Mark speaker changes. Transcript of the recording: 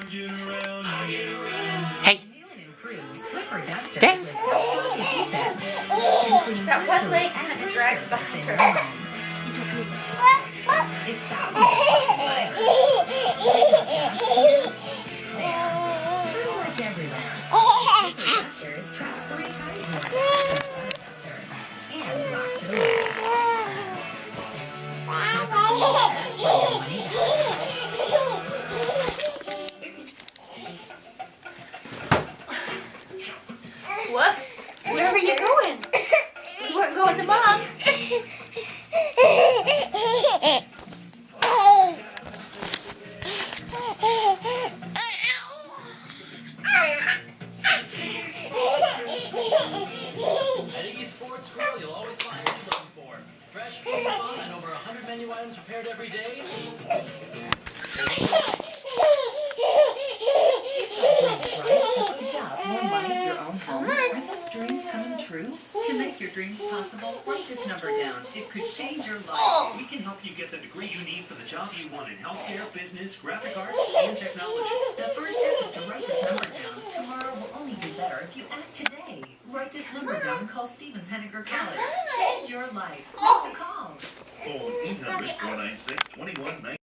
Speaker 1: Hey. James.
Speaker 2: That one leg kind of drags behind her.
Speaker 3: It's thousands pretty much everywhere. Dusters traps 3 times more gas than a duster and locks it away.
Speaker 2: Whoops. Where were you going? We weren't going to Mom.
Speaker 4: At Iggy Sports Grill, you'll always find what you're looking for. Fresh, fun, and over 100 menu items prepared every day.
Speaker 3: Good job. More money, your own home. Are those dreams coming true? To make your dreams possible, write this number down. It could change your life.
Speaker 5: We can help you get the degree you need for the job you want in healthcare, business, graphic arts, and technology.
Speaker 3: The first step is to write this number down. Tomorrow will only be better if you act today. Write this number down and call Stevens Henniger College. Change your life. Make the call.
Speaker 5: Phone 800-496-2190.